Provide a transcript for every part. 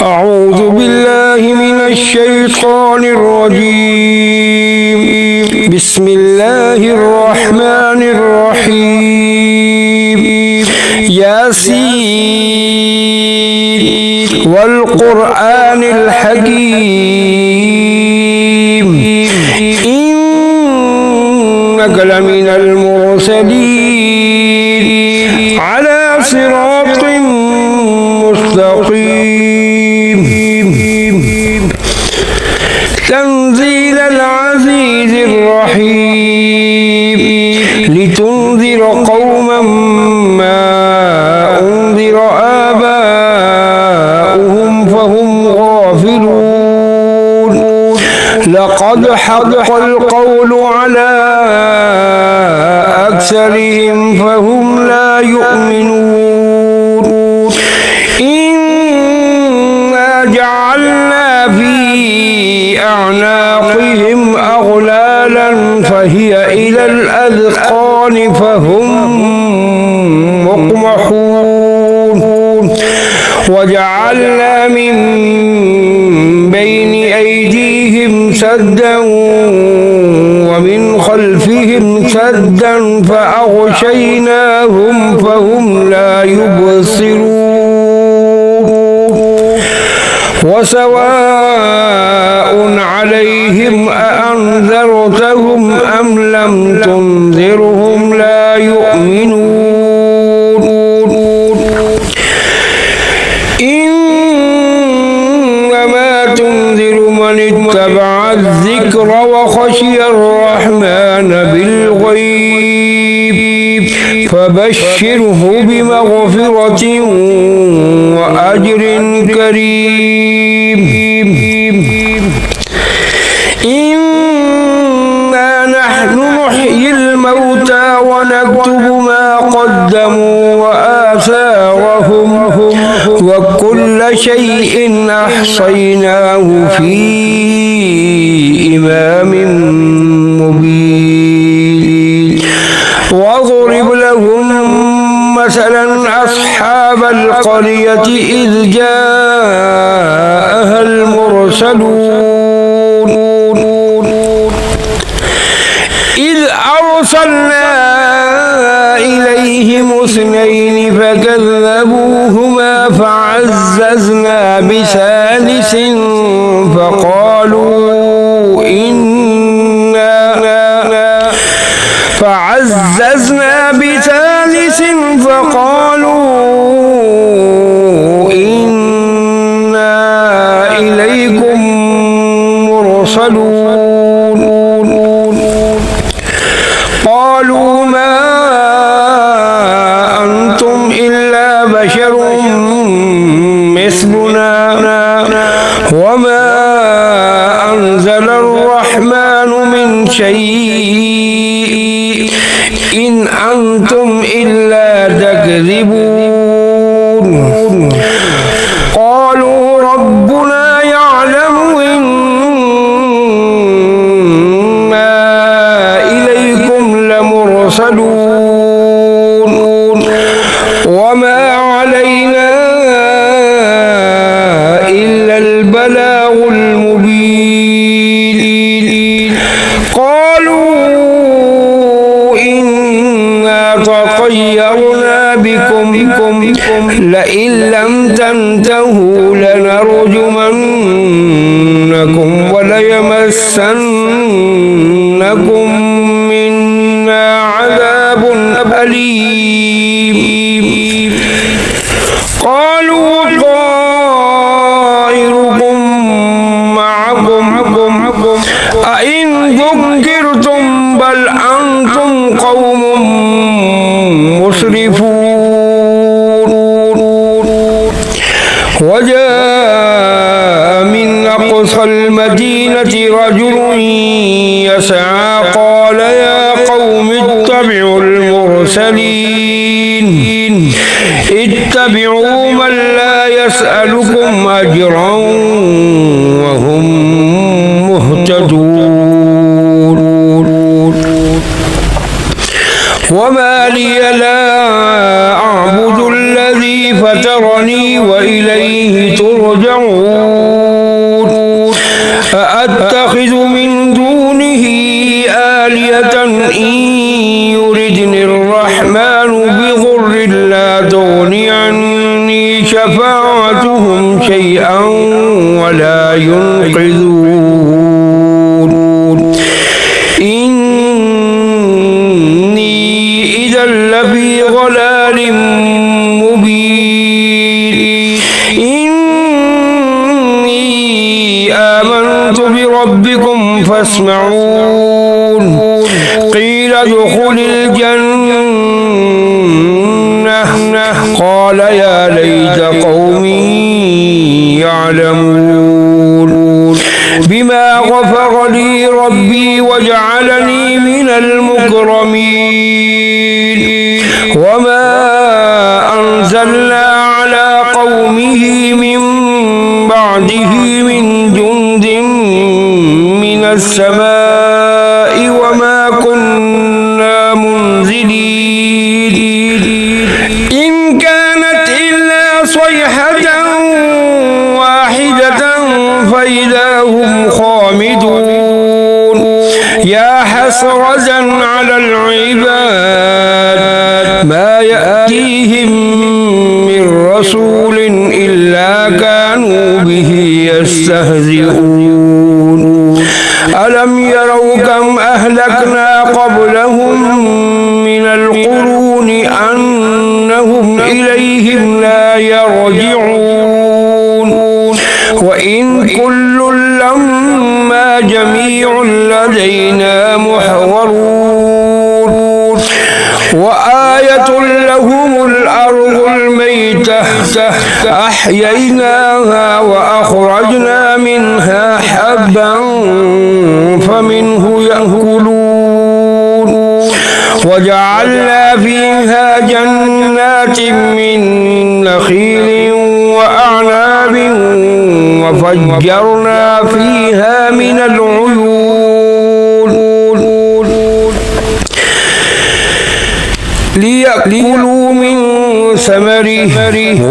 أعوذ بالله من الشيطان الرجيم. بسم الله الرحمن الرحيم. ياسين والقرآن الحكيم إنك لمن المرسلين على صراط مستقيم. تنزيل العزيز الرحيم لتنذر قوما ما أنذر آباؤهم فهم غافلون. لقد حق القول على أكثرهم فهم لا يؤمنون. إنا جعلنا في أعناقهم أغلالا فهي إلى الأذقان فهم مقمحون. وجعلنا من بين أيديهم سدا ومن خلفهم سدا فأغشيناهم فهم لا يبصرون. وسواء عليهم أأنذرتهم أم لم تنذرهم لا يؤمنون. إنما تنذر من اتبع الذكر وخشي الرحمن بالغيب فبشره بمغفرة وأجر كريم. إنا نحن نحيي الموتى ونكتب ما قدموا وآثارهم وكل شيء أحصيناه في إمام مبين. واضرب لهم مثلا أصحاب القرية إذ جاءها المرسلون إذ أرسلنا إليهم اثنين فكذبوهما فعززنا بثالث فقالوا إنا إليكم مرسلون. قالوا ما أنتم إلا بشر مثلنا وما أنزل الرحمن من شيء إن أنتم إلا تكذبون. قالوا ربنا يعلم إنا إليكم لمرسلون وما علينا إلا البلاغ المبين. قالوا طيرنا بكم لئن لم تنتهوا لنرجمنكم وليمسنكم منا عذاب أليم. قالوا طائركم معكم أئن ذكرتم بل أنتم قوم مسرفون. وجاء من أقصى المدينة رجل يسعى قال يا قوم اتبعوا المرسلين اتبعوا من لا يسألكم أجرا وهم مهتدون. وما لي لا أعبد الذي فطرني وإليه ترجعون. يرجعون أأتخذ من دونه آلهة إن يردني الرحمن بضر لا تغن عني شفاعتهم شيئا ولا ينقذون إني إذا لفي ضلال مبين إني آمنت بربكم فاسمعون قيل ادخل الجنة قال يا ليت قومي يعلمون بما غفر لي ربي وجعلني من المكرمين وما أنزلنا على قومه من بعده من جند من السماء وما كنا منزلين إن كانت إلا صيحة واحدة فإذا هم خامدون يا حسرة على العباد ما يأتيهم من رسول إلا كانوا به يستهزئون ألم يروا كم أهلكنا قبلهم من القرون أنهم إليهم لا يرجعون وإن كل لما جميع لدينا محضرون وآية لهم الأرض الميتة أحييناها وأخرجنا منها حبا فمنه يأكلون وجعلنا فيها جنات من نخيل وأعناب وفجرنا فيها من العيون ليأكلوا من ثمره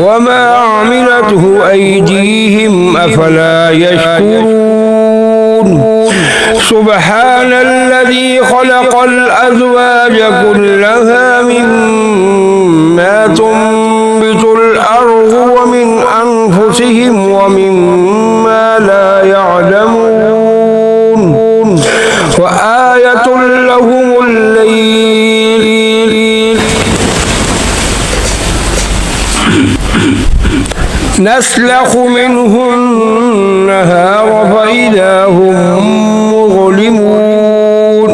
وما عملته أيديهم أفلا يشكرون سبحان الذي خلق الأزواج كلها مما تنبت الأرض ومن أنفسهم ومما لا يعلمون وآية لهم الليل نسلخ منه النهار فإذا هم مظلمون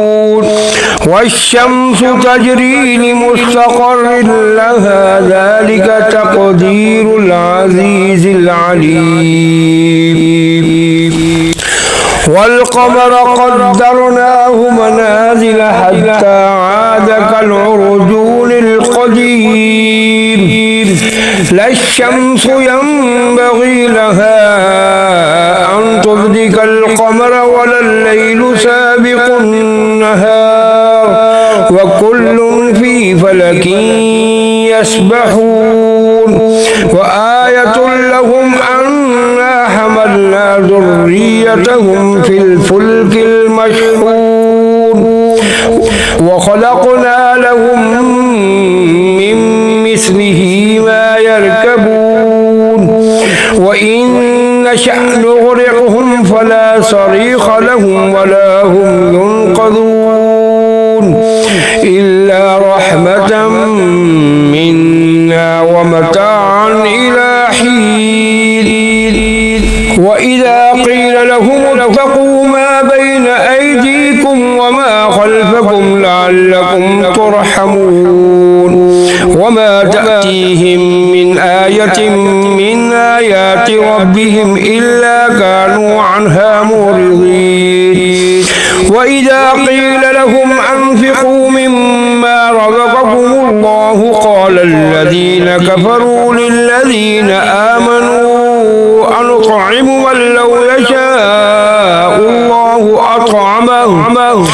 والشمس تجري لمستقر لها ذلك تقدير العزيز العليم والقمر قدرناه منازل حتى عاد كالعرجون القديم لا الشمس ينبغي لها أن تدرك القمر ولا الليل سابق النهار وكل في فلك يسبحون وآية لهم أنا حملنا ذريتهم في الفلك المشحون وخلقنا لهم من مثله ما يركبون وإن نشأ نغرقهم فلا صريخ لهم ولا هم ينقذون إلا رحمة منا ومتاعا إلى حين وإذا قيل لهم اتقوا ما بين أيديكم وما خلفكم لعلكم ترحمون وما تأتيهم من آية من آيات ربهم إلا كانوا عنها معرضين وإذا قيل لهم أنفقوا مما رزقكم الله قال الذين كفروا للذين آمنوا أنطعم من لو يشاء الله أطعمه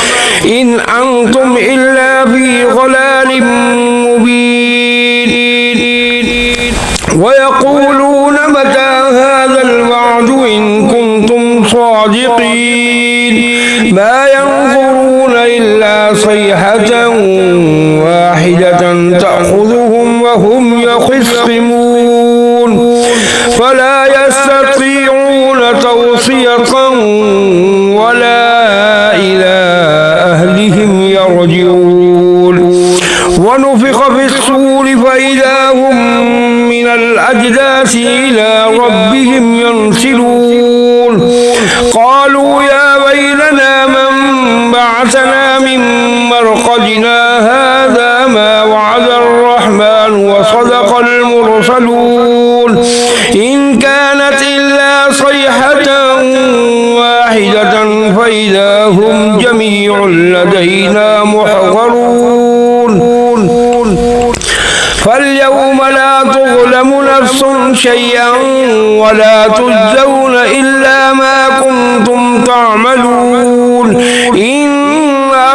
إن أنتم إلا في ضلال مبين ويقولون متى هذا الصادقين ما ينظرون إلا صيحة واحدة تأخذهم وهم يخصمون فلا يستطيعون توصية ولا إلى أهلهم يرجعون ونفخ في الصور فإذا هم من الأجداث إلى ربهم ينسلون قالوا يا ويلنا من بعثنا من مرقدنا هذا ما وعد الرحمن وصدق المرسلون إن كانت إلا صيحة واحدة فإذا هم جميع لدينا محضرون فاليوم لا تظلم نفس شيئا ولا تجزون إلا ما كنتم تعملون إن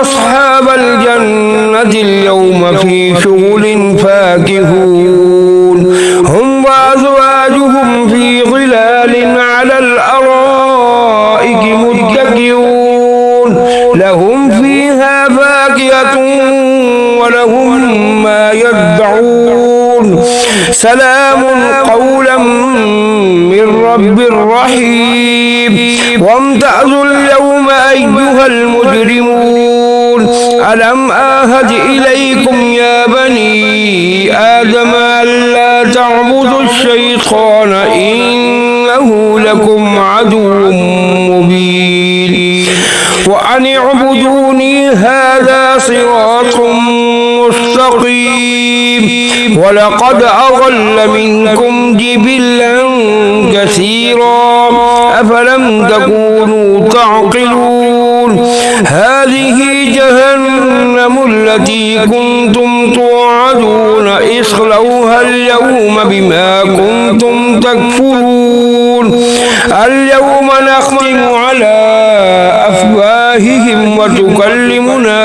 أصحاب الجنة اليوم في شغل فاكهون هم وأزواجهم في ظلال على الأرائك متكئون لهم فيها فاكهة ولهم ما يدعون سلام قولا من رب رحيم وامتازوا اليوم أيها المجرمون ألم آهد إليكم يا بني آدم ألا تعبدوا الشيطان إنه لكم عدو مبين وأن اعبدوني هذا صراط مستقيم ولقد أضل منكم جبلا كثيرا أفلم تكونوا تعقلون هذه جهنم التي كنتم توعدون اصلوها اليوم بما كنتم تكفرون اليوم نختم على أفواههم وتكلمنا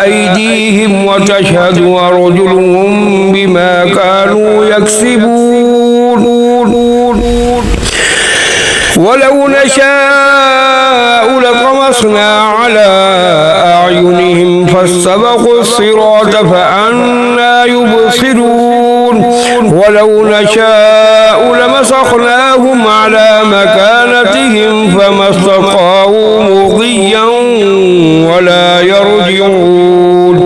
أيديهم وتشهد أرجلهم بما كانوا يكسبون ولو نشاء لطمسنا على أعينهم فاستبقوا الصراط فأنى يبصرون ولو نشاء لمسخناهم على مكانتهم فما استطاعوا مضيا ولا يرجعون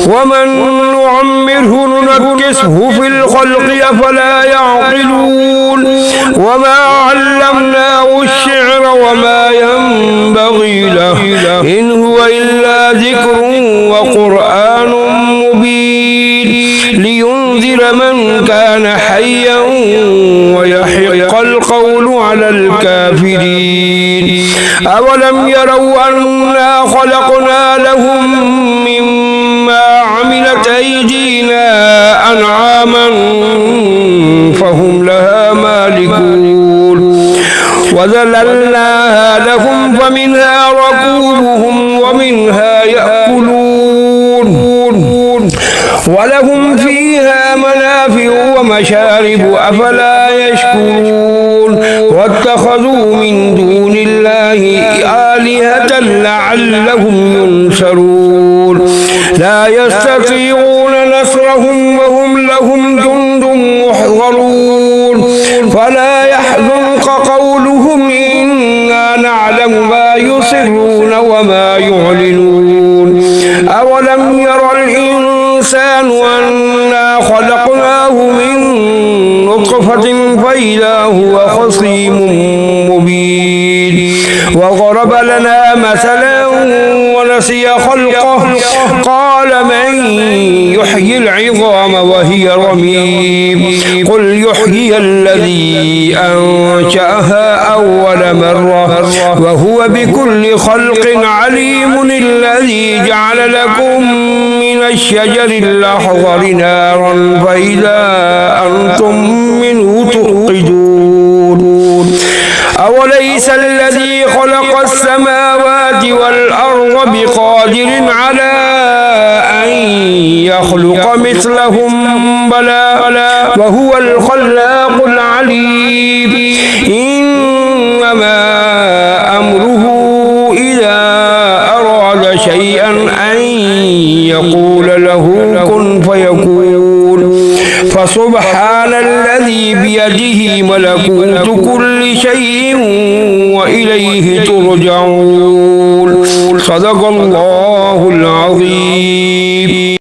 ومن نعمره ننكسه في الخلق أفلا يعقلون وما علمناه الشعر وما ينبغي له إن هو إلا ذكر وقرآن مبين لينذر من كان حيا ويحق القول على الكافرين أولم يروا أنا خلقنا لهم مما عملت أيدينا أنعاما فهم لها مالكون وذللناها لهم فمنها ركوبهم ومنها يأكلون ولهم فيها منافع ومشارب أفلا يشكرون واتخذوا من دون الله آلهة لعلهم ينصرون لا يستطيعون نصرهم وهم لهم جند محضرون فلا يحزنك قولهم إنا نعلم ما يسرون وما يعلنون أولم ير الإنسان أنا خلقناه من نطفة فإذا هو خصيم مبين وضرب لنا مثلا ونسي خلقه قال من يحيي العظام وهي رميم قل يحيي الذي أنشأها أول مرة وهو بكل خلق عليم الذي جعل لكم من الشجر الأخضر نارا فإذا أنتم منه توقدون أوليس الذي خلق السماوات والأرض بقادر على أن يخلق مثلهم بلى وهو الخلاق العليم إنما شيئا أن يقول له كن فيكون فسبحان الذي بيده ملكوت كل شيء وإليه ترجعون صدق الله العظيم.